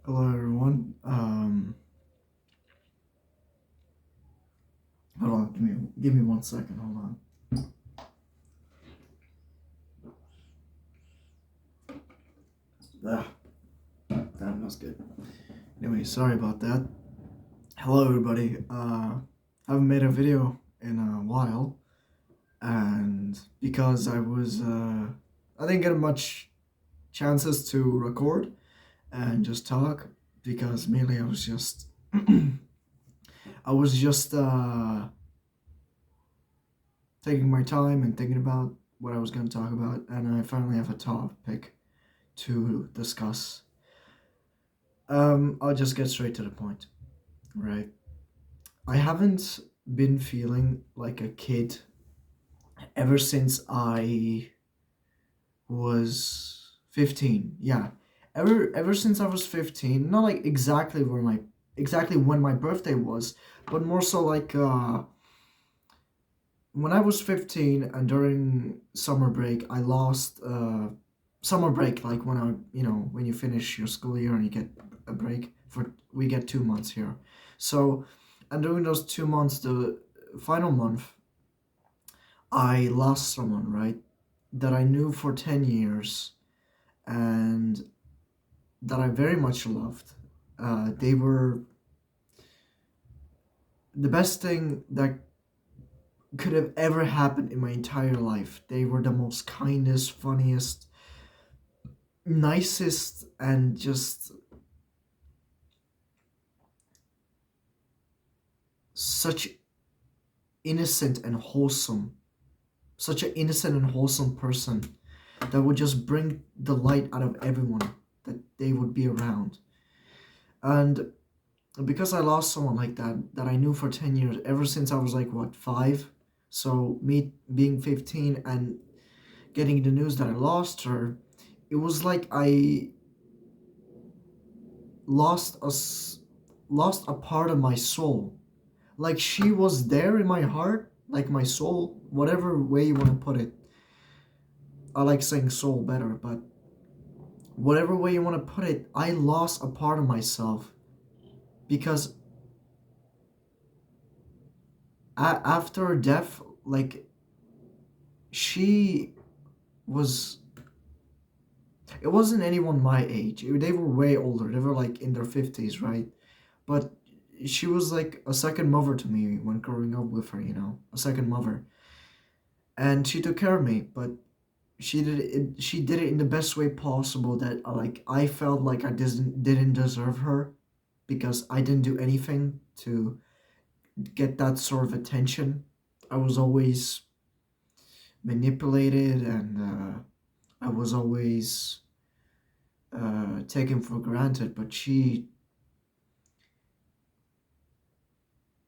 Hello everyone. Hold on, give me 1 second. Hold on. Ah, that was good. Anyway, sorry about that. Hello everybody. Haven't made a video in a while, and because I didn't get much chances to record and just talk because mainly I was just taking my time and thinking about what I was going to talk about, and I finally have a topic to discuss. I'll just get straight to the point, right? I haven't been feeling like a kid ever since I was 15. Yeah. Ever since I was 15, not like exactly when my birthday was, but more so like when I was 15 and during summer break, I lost summer break, like when when you finish your school year and you get a break for we get 2 months here. So, and during those 2 months, the final month, I lost someone, right? That I knew for 10 years and that I very much loved. They were the best thing that could have ever happened in my entire life. They were the most kindest, funniest, nicest, and just such innocent and wholesome, such an innocent and wholesome person that would just bring the light out of everyone that they would be around. And because I lost someone like that I knew for 10 years, ever since I was like, what, 5? So, me being 15 and getting the news that I lost her, it was like I lost lost a part of my soul. Like she was there in my heart, like my soul, whatever way you want to put it. I like saying soul better, but whatever way you want to put it, I lost a part of myself because after her death, like she was, it wasn't anyone my age. They were way older. They were like in their 50s, right? But she was like a second mother to me when growing up with her, a second mother. And she took care of me, but she did it in the best way possible, that like I felt like I didn't deserve her because I didn't do anything to get that sort of attention. I was always manipulated, and I was always taken for granted, but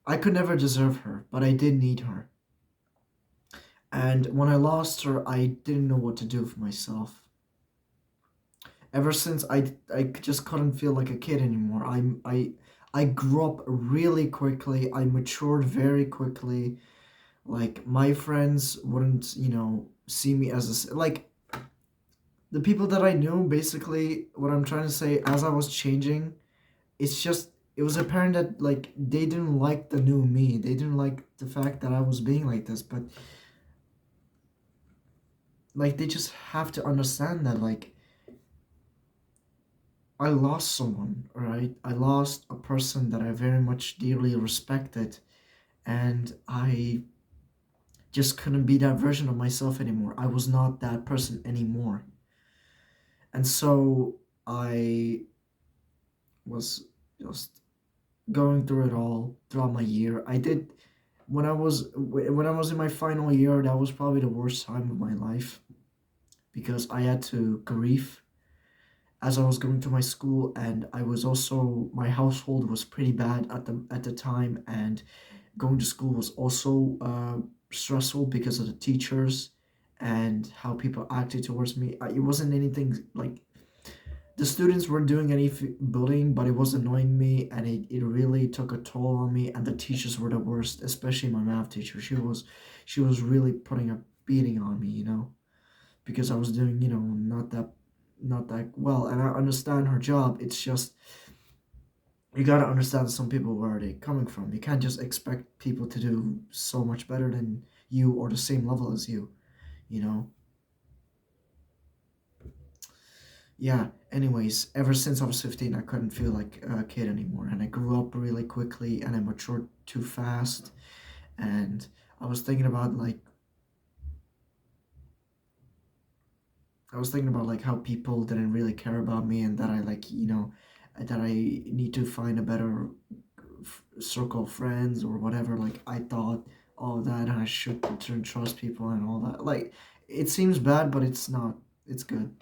I could never deserve her, but I did need her. And when I lost her, I didn't know what to do with myself. Ever since I just couldn't feel like a kid anymore. I grew up really quickly. I matured very quickly. Like my friends wouldn't, see me as like the people that I knew. Basically, what I'm trying to say, as I was changing, it's just it was apparent that like they didn't like the new me. They didn't like the fact that I was being like this, but like they just have to understand that like I lost someone, right? I lost a person that I very much dearly respected, and I just couldn't be that version of myself anymore. I was not that person anymore. And so I was just going through it all throughout my year. I did when I was in my final year, that was probably the worst time of my life because I had to grieve as I was going to my school, and I was also my household was pretty bad at the time, and going to school was also stressful because of the teachers and how people acted towards me. It wasn't anything like the students weren't doing any bullying, but it was annoying me, and it really took a toll on me. And the teachers were the worst, especially my math teacher. She was really putting a beating on me, because I was doing, not that well. And I understand her job. It's just You gotta understand some people where they coming from. You can't just expect people to do so much better than you or the same level as you, you know? Yeah, anyways, ever since I was 15, I couldn't feel like a kid anymore. And I grew up really quickly and I matured too fast. And I was thinking about like, I was thinking about like how people didn't really care about me and that I like, that I need to find a better circle of friends or whatever. Like I thought all that and I should trust people and all that. Like it seems bad, but it's not. It's good.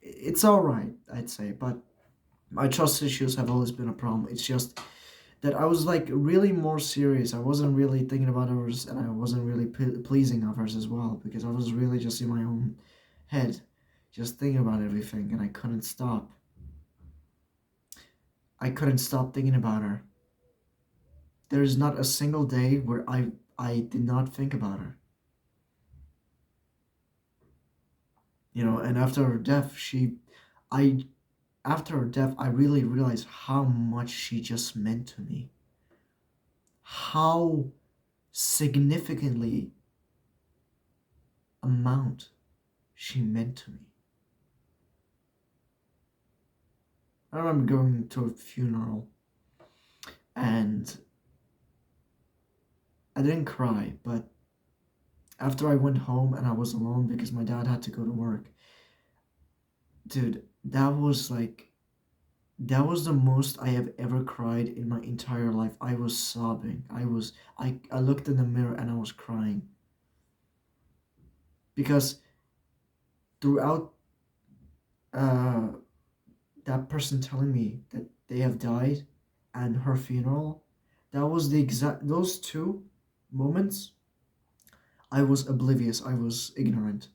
It's all right, I'd say. But my trust issues have always been a problem. It's just that I was like really more serious. I wasn't really thinking about others, and I wasn't really pleasing others as well because I was really just in my own head, just thinking about everything, and I couldn't stop. I couldn't stop thinking about her. There is not a single day where I did not think about her. And after her death, I after her death, I really realized how much she just meant to me. How significantly amount she meant to me. I remember going to a funeral and I didn't cry, but after I went home and I was alone because my dad had to go to work, dude, that was the most I have ever cried in my entire life. I was sobbing. I looked in the mirror and I was crying because throughout uh that person telling me that they have died and her funeral, that was the exact those two moments. I was oblivious, I was ignorant.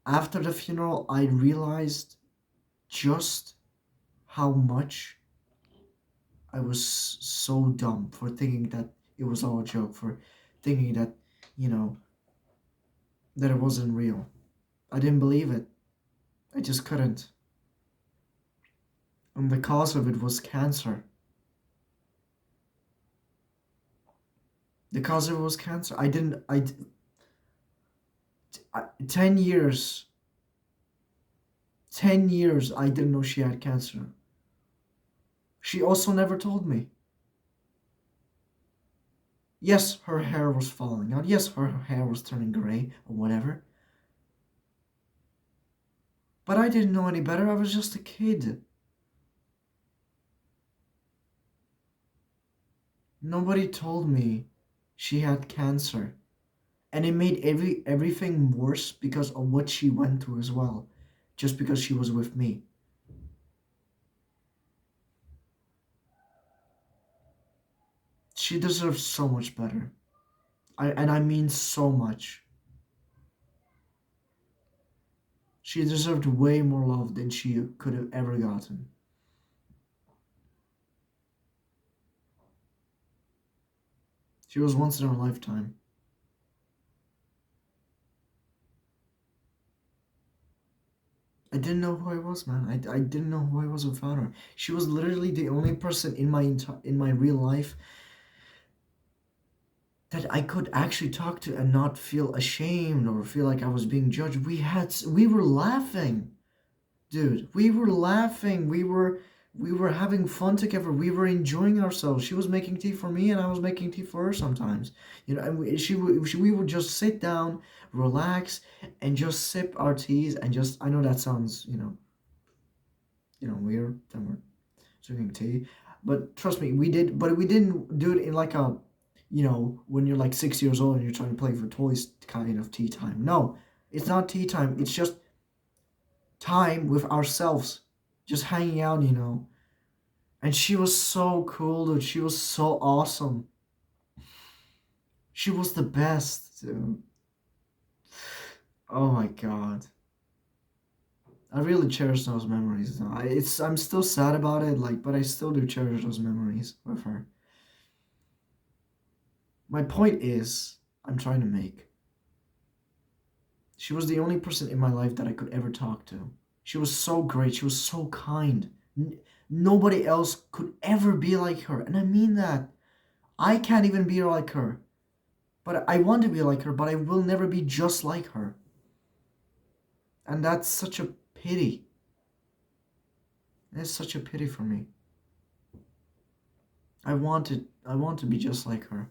After the funeral, I realized just how much I was so dumb for thinking that it was all a joke, for thinking that, you know, that it wasn't real. I didn't believe it. I just couldn't. And the cause of it was cancer. The cause of it was cancer. 10 years, 10 years, I didn't know she had cancer. She also never told me. Yes, her hair was falling out. Yes, her hair was turning gray or whatever. But I didn't know any better. I was just a kid. Nobody told me she had cancer. And it made everything worse because of what she went through as well. Just because she was with me. She deserves so much better. And I mean so much. She deserved way more love than she could have ever gotten. She was once in her lifetime. I didn't know who I was, man. I didn't know who I was without her. She was literally the only person in my real life that I could actually talk to and not feel ashamed or feel like I was being judged. We were laughing, dude. We were laughing. We were having fun together. We were enjoying ourselves. She was making tea for me, and I was making tea for her sometimes. And we would just sit down, relax, and just sip our teas and just. I know that sounds weird that we're drinking tea, but trust me, we did. But we didn't do it in like a, when you're like 6 years old and you're trying to play for toys kind of tea time. No, it's not tea time. It's just time with ourselves, just hanging out. And she was so cool, dude. She was so awesome. She was the best, dude. Oh my god. I really cherish those memories. I'm still sad about it, like, but I still do cherish those memories with her. My point is, I'm trying to make. She was the only person in my life that I could ever talk to. She was so great. She was so kind. Nobody else could ever be like her. And I mean that. I can't even be like her. But I want to be like her, but I will never be just like her. And that's such a pity. It's such a pity for me. I want to be just like her.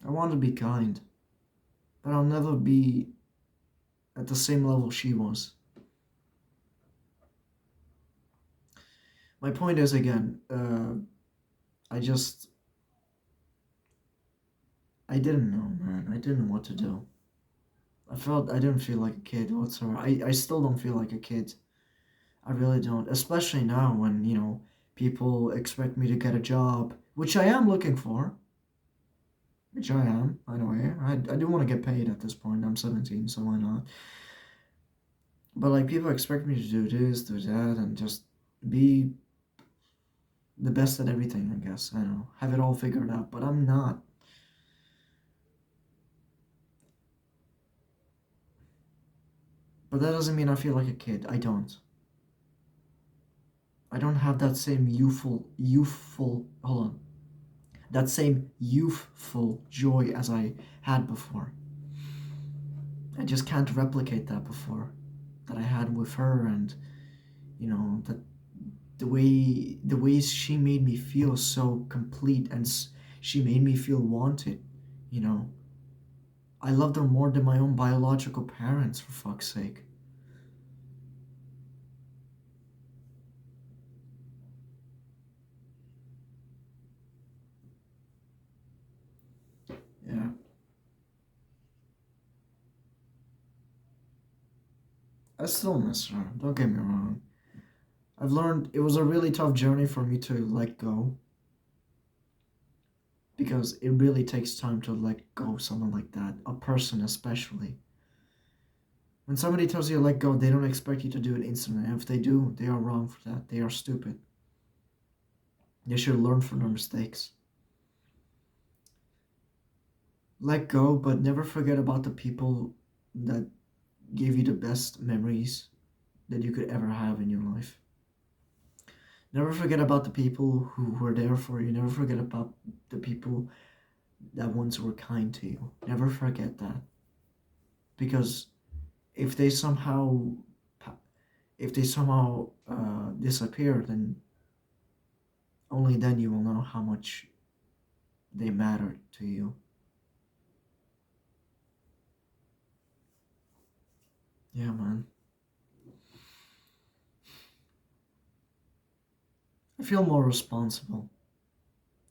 I want to be kind, but I'll never be at the same level she was. My point is again, I just I didn't know, man. I didn't know what to do. I didn't feel like a kid whatsoever. I still don't feel like a kid. I really don't. Especially now when, people expect me to get a job, which I am looking for. Which I am, anyway. I do want to get paid at this point. I'm 17, so why not? But like people expect me to do this, do that, and just be the best at everything, I guess. I don't know. Have it all figured out, but I'm not. But that doesn't mean I feel like a kid. I don't. I don't have that same hold on, that same youthful joy as I had before. I just can't replicate that before that I had with her, and that the ways she made me feel so complete, and she made me feel wanted. You know, I loved her more than my own biological parents, for fuck's sake. Yeah, I still miss her. Don't get me wrong. I've learned it was a really tough journey for me to let go, because it really takes time to let go of someone like that, a person especially. When somebody tells you to let go, they don't expect you to do it instantly. And if they do, they are wrong for that. They are stupid. They should learn from their mistakes. Let go, but never forget about the people that gave you the best memories that you could ever have in your life. Never forget about the people who were there for you. Never forget about the people that once were kind to you. Never forget that. Because if they somehow disappear, then only then you will know how much they mattered to you. Yeah, man. I feel more responsible.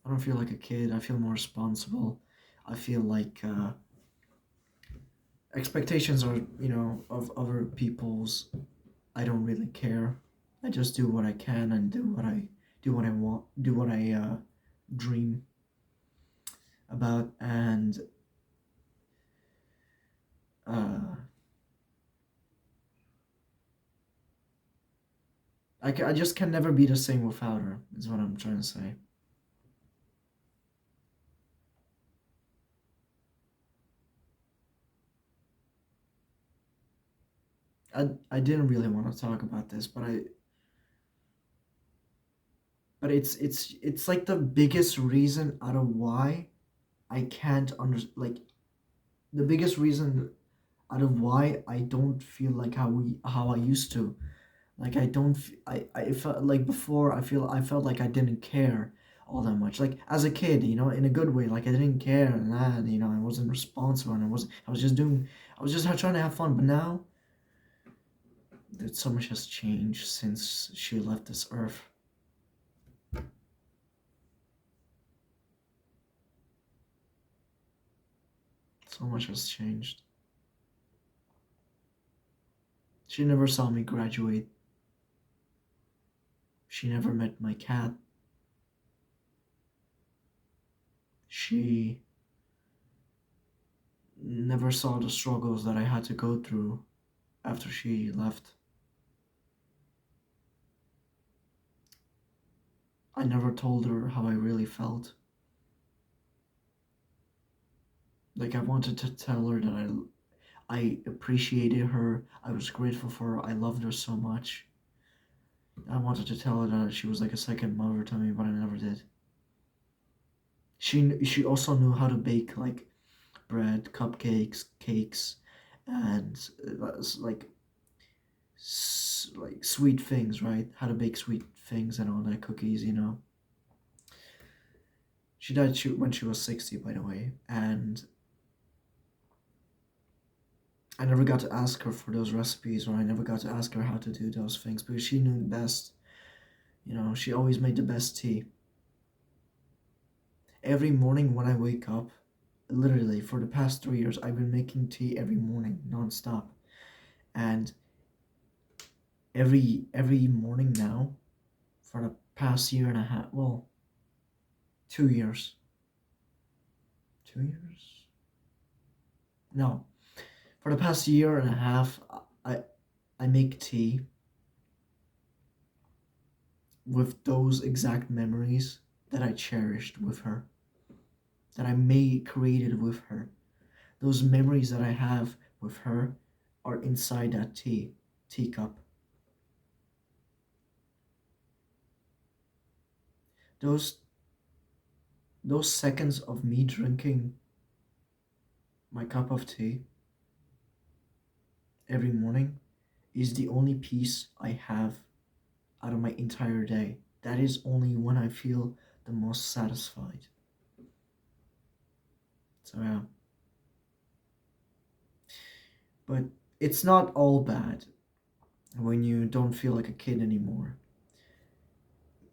I don't feel like a kid. I feel more responsible. I feel like expectations are, of other people's. I don't really care. I just do what I can and do what I want, do what I dream about, and uh, I just can never be the same without her. Is what I'm trying to say. I didn't really want to talk about this, but it's like the biggest reason out of why I can't like the biggest reason out of why I don't feel like how I used to. Like I don't I felt like before I felt like I didn't care all that much. Like as a kid, in a good way. Like I didn't care and that, I wasn't responsible and I was just doing I was just trying to have fun. But now that so much has changed since she left this earth. So much has changed. She never saw me graduate. She never met my cat. She never saw the struggles that I had to go through after she left. I never told her how I really felt. Like I wanted to tell her that I appreciated her. I was grateful for her. I loved her so much. I wanted to tell her that she was like a second mother to me, but I never did. She also knew how to bake like bread, cupcakes, cakes, and like like sweet things, right? How to bake sweet things and all that, cookies, you know. She died when she was 60, by the way, and I never got to ask her for those recipes, or I never got to ask her how to do those things because she knew best. You know, she always made the best tea. Every morning when I wake up, literally for the past 3 years, I've been making tea every morning, nonstop. And every morning now, for the past year and a half, well, 2 years. 2 years? No. For the past year and a half, I I make tea with those exact memories that I cherished with her, that I made created with her. Those memories that I have with her are inside that teacup. Those those seconds of me drinking my cup of tea every morning is the only peace I have out of my entire day. That is only when I feel the most satisfied. So yeah, but it's not all bad when you don't feel like a kid anymore.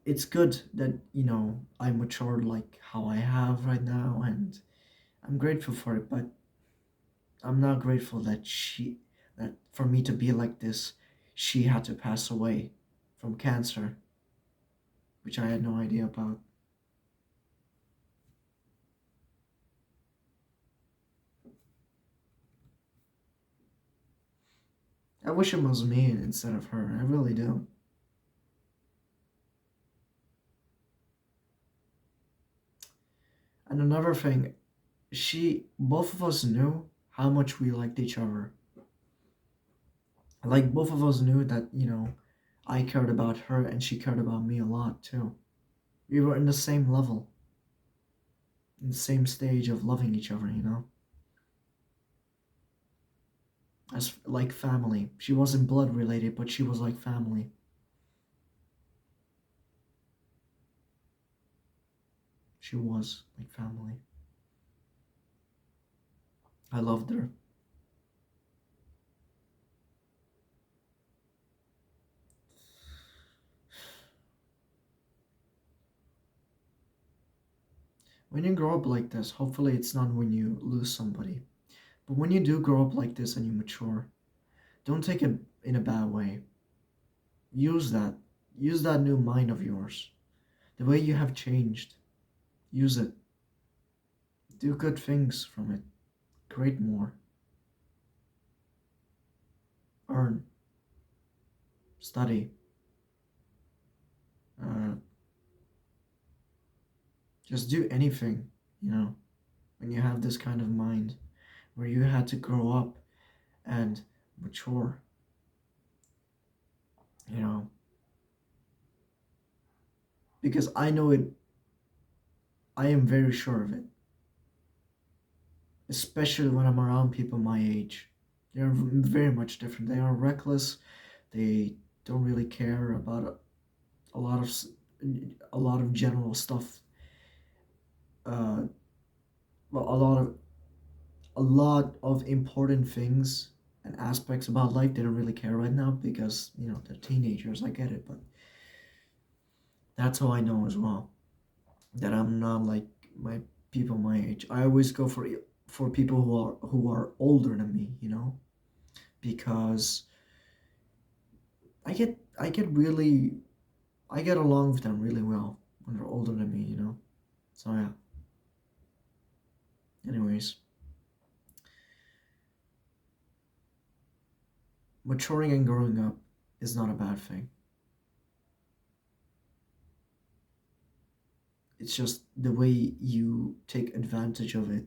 It's good that, I matured like how I have right now, and I'm grateful for it, but I'm not grateful that for me to be like this, she had to pass away from cancer, which I had no idea about. I wish it was me instead of her. I really do. And another thing, both of us knew how much we liked each other. Like, both of us knew that, I cared about her and she cared about me a lot too. We were in the same level, in the same stage of loving each other, as like family. She wasn't blood related, but she was like family. She was like family. I loved her. When you grow up like this, hopefully it's not when you lose somebody. But when you do grow up like this and you mature, don't take it in a bad way. Use that. Use that new mind of yours. The way you have changed. Use it. Do good things from it. Create more. Earn. Study. Uh, just do anything, when you have this kind of mind where you had to grow up and mature, you know, because I know it, I am very sure of it, especially when I'm around people my age. They're very much different. They are reckless. They don't really care about a lot of a lot of general stuff. Uh, well, a lot of important things and aspects about life they don't really care right now because they're teenagers. I get it, but that's how I know as well that I'm not like my people my age. I always go for people who are older than me, because I get along with them really well when they're older than me. So yeah. Anyways, maturing and growing up is not a bad thing. It's just the way you take advantage of it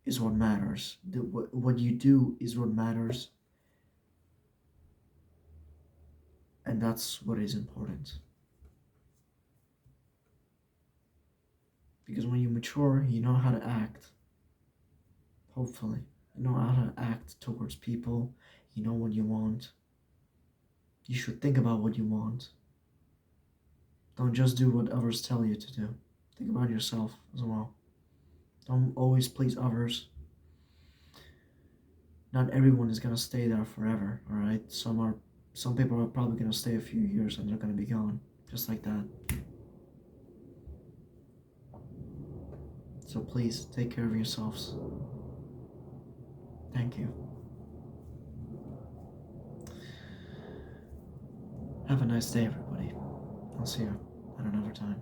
is what matters. What you do is what matters, and that's what is important. Because when you mature, you know how to act. Hopefully, you know how to act towards people. You know what you want. You should think about what you want. Don't just do what others tell you to do. Think about yourself as well. Don't always please others. Not everyone is gonna stay there forever, alright? Some people are probably gonna stay a few years and they're gonna be gone. Just like that. So please take care of yourselves. Thank you. Have a nice day, everybody. I'll see you at another time.